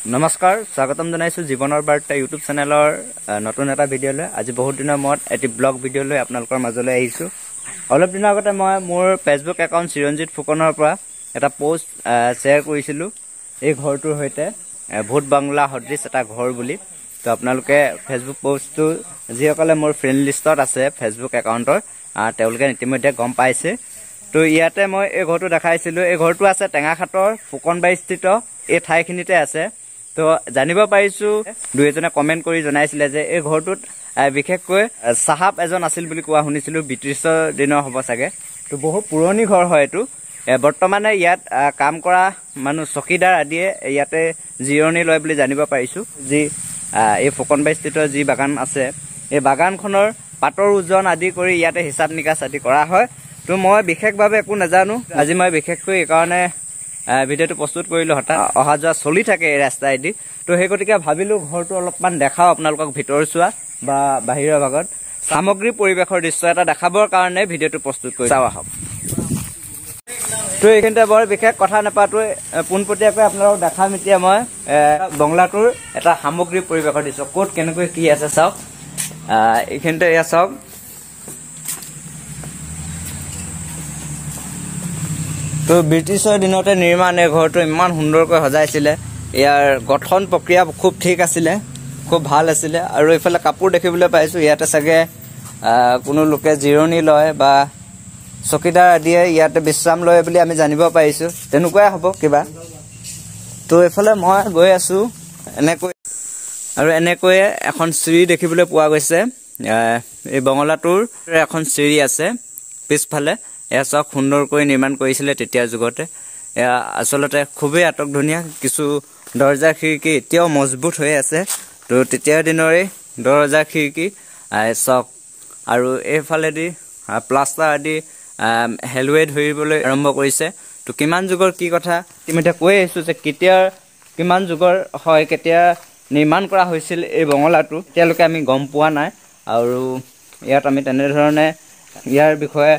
নমস্কাৰ স্বাগতম জনাইছো জীৱনৰ বাৰ্তা ইউটিউব চেনেলৰ নতুন এটা ভিডিঅ'লৈ। আজি বহুত দিনৰ মূৰত এটি ব্লগ ভিডিঅ'লৈ আপোনালোকৰ মাজলৈ আহিছো। অলপ দিনৰ আগতে মই মোৰ ফেচবুক একাউণ্ট চিৰঞ্জিত ফুকনৰ পৰা এটা পোষ্ট শ্বেয়াৰ কৰিছিলো এই ঘৰটোৰ সৈতে, ভূত বাংলা সদৃশ এটা ঘৰ বুলি। তো আপোনালোকে ফেচবুক পোষ্টটো যিসকলে মোৰ ফ্ৰেণ্ড লিষ্টত আছে ফেচবুক একাউণ্টৰ তেওঁলোকে ইতিমধ্যে গম পাইছে। তো ইয়াতে মই এই ঘৰটো দেখাইছিলো। এই ঘৰটো আছে টেঙাখাটৰ ফুকনবাৰীস্থিত এই ঠাইখিনিতে আছে। তো জানিব পাৰিছো দুই এজনে কমেণ্ট কৰি জনাইছিলে যে এই ঘৰটোত বিশেষকৈ চাহাব এজন আছিল বুলি কোৱা শুনিছিলো, ব্ৰিটিছৰ দিনৰ হ'ব চাগে। তো বহুত পুৰণি ঘৰ হয় এইটো। বৰ্তমানে ইয়াত কাম কৰা মানুহ চকীদাৰ আদিয়ে ইয়াতে জিৰণি লয় বুলি জানিব পাৰিছো। যি এই ফুকনবাৰীস্থিত যি বাগান আছে এই বাগানখনৰ পাতৰ ওজন আদি কৰি ইয়াতে হিচাপ নিকাচ আদি কৰা হয়। তো মই বিশেষভাৱে একো নাজানো। আজি মই বিশেষকৈ এইকাৰণে ভিডিঅ'টো প্ৰস্তুত কৰিলো। হঠাৎ অহা যোৱা চলি থাকে এই ৰাস্তাইদি। তো সেই গতিকে ভাবিলো ঘৰটো অলপমান দেখাও আপোনালোকক, ভিতৰ চোৱা বা বাহিৰৰ ভাগত সামগ্ৰী পৰিৱেশৰ দৃশ্য এটা দেখাবৰ কাৰণে ভিডিঅ'টো প্ৰস্তুত কৰি চাওঁ আহক। তো এইখিনিতে বৰ বিশেষ কথা নাপাতো, পোনপটীয়াকৈ আপোনালোকক দেখাম এতিয়া মই বংলাটোৰ এটা সামগ্ৰী পৰিৱেশৰ দৃশ্য ক'ত কেনেকৈ কি আছে চাওক। এইখিনিতে এয়া চাওক, তো ব্ৰিটিছৰ দিনতে নিৰ্মাণ এই ঘৰটো ইমান সুন্দৰকৈ সজাইছিলে। ইয়াৰ গঠন প্ৰক্ৰিয়া খুব ঠিক আছিলে, খুব ভাল আছিলে। আৰু এইফালে কাপোৰ দেখিবলৈ পাইছোঁ। ইয়াতে চাগে কোনো লোকে জিৰণি লয় বা চকীদাৰ আদিয়ে ইয়াতে বিশ্ৰাম লয় বুলি আমি জানিব পাৰিছোঁ। তেনেকুৱাই হ'ব কিবা। তো এইফালে মই গৈ আছোঁ এনেকৈ, আৰু এনেকৈয়ে এখন চিৰি দেখিবলৈ পোৱা গৈছে। এই বঙলাটোৰ এখন চিৰি আছে পিছফালে। এয়া চাওক সুন্দৰকৈ নিৰ্মাণ কৰিছিলে তেতিয়াৰ যুগতে। এয়া আচলতে খুবেই আটকধুনীয়া। কিছু দৰ্জা খিৰিকী এতিয়াও মজবুত হৈ আছে। তো তেতিয়াৰ দিনৰে দৰ্জা খিৰিকী চাওক। আৰু এইফালেদি প্লাষ্টাৰ আদি হেলৱে ধৰিবলৈ আৰম্ভ কৰিছে। তো কিমান যুগৰ কি কথা ইতিমধ্যে কৈ আহিছোঁ যে কিমান যুগৰ হয়, কেতিয়া নিৰ্মাণ কৰা হৈছিল এই বঙলাটো এতিয়ালৈকে আমি গম পোৱা নাই। আৰু ইয়াত আমি তেনেধৰণে ইয়াৰ বিষয়ে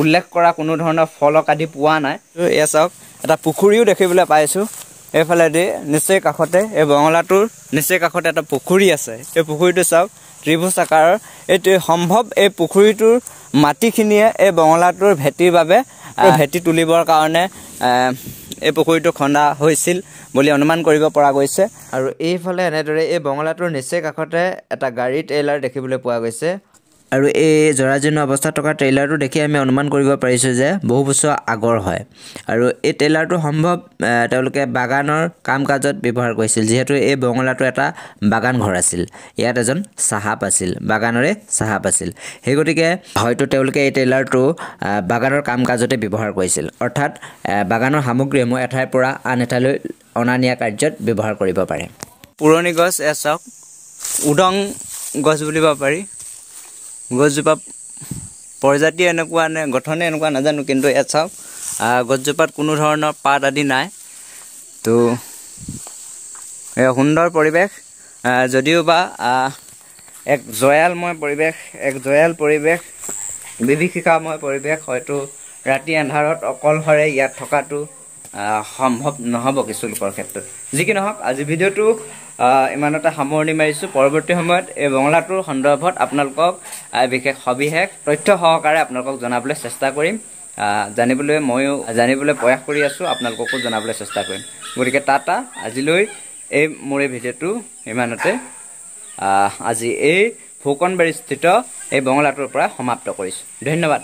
উল্লেখ কৰা কোনো ধৰণৰ ফলক আদি পোৱা নাই। এয়া চাওক, এটা পুখুৰীও দেখিবলৈ পাইছোঁ এইফালেদি নিচেই কাষতে। এই বঙলাটোৰ নিচেই কাষতে এটা পুখুৰী আছে। এই পুখুৰীটো চাওক ত্ৰিভুজ আকাৰৰ। এইটো সম্ভৱ এই পুখুৰীটোৰ মাটিখিনিয়ে এই বঙলাটোৰ ভেটিৰ বাবে ভেটি তুলিবৰ কাৰণে এই পুখুৰীটো খন্দা হৈছিল বুলি অনুমান কৰিব পৰা গৈছে। আৰু এইফালে এনেদৰে এই বঙলাটোৰ নিচেই কাষতে এটা গাড়ী ট্ৰেইলাৰ দেখিবলৈ পোৱা গৈছে। আৰু এই জৰাজীৰ্ণ অৱস্থাত থকা ট্ৰেইলাৰটো দেখি আমি অনুমান কৰিব পাৰিছোঁ যে বহু বছৰ আগৰ হয়। আৰু এই ট্ৰেইলাৰটো সম্ভৱ তেওঁলোকে বাগানৰ কাম কাজত ব্যৱহাৰ কৰিছিল, যিহেতু এই বঙলাটো এটা বাগান ঘৰ আছিল। ইয়াত এজন চাহাব আছিল, বাগানৰে চাহাব আছিল। সেই গতিকে হয়তো তেওঁলোকে এই ট্ৰেইলাৰটো বাগানৰ কাম কাজতে ব্যৱহাৰ কৰিছিল, অৰ্থাৎ বাগানৰ সামগ্ৰীসমূহ এঠাইৰ পৰা আন এঠাইলৈ অনা নিয়া কাৰ্যত ব্যৱহাৰ কৰিব পাৰে। পুৰণি গছ এয়া চাওক, উদং গছ বুলিব পাৰি। গছজোপা প্ৰজাতি এনেকুৱা নে গঠনে এনেকুৱা নাজানো, কিন্তু ইয়াত চাওক গছজোপাত কোনো ধৰণৰ পাত আদি নাই। তো সুন্দৰ পৰিৱেশ, যদিও বা এক জয়ালময় পৰিৱেশ, বিভীষিকাময় পৰিৱেশ। হয়তো ৰাতি এন্ধাৰত অকলশৰে ইয়াত থকাটো সম্ভৱ নহ'ব কিছু লোকৰ ক্ষেত্ৰত। যি কি নহওক, আজি ভিডিঅ'টো ইমানতে সামৰণি মাৰিছোঁ। পৰৱৰ্তী সময়ত এই বঙলাটোৰ সন্দৰ্ভত আপোনালোকক বিশেষ সবিশেষ তথ্য সহকাৰে আপোনালোকক জনাবলৈ চেষ্টা কৰিম। ময়ো জানিবলৈ প্ৰয়াস কৰি আছোঁ, আপোনালোককো জনাবলৈ চেষ্টা কৰিম। গতিকে টাটা, আজিলৈ মোৰ এই ভিডিঅ'টো ইমানতে আজি এই ফুকনবাৰীস্থিত এই বঙলাটোৰ পৰা সমাপ্ত কৰিছোঁ। ধন্যবাদ।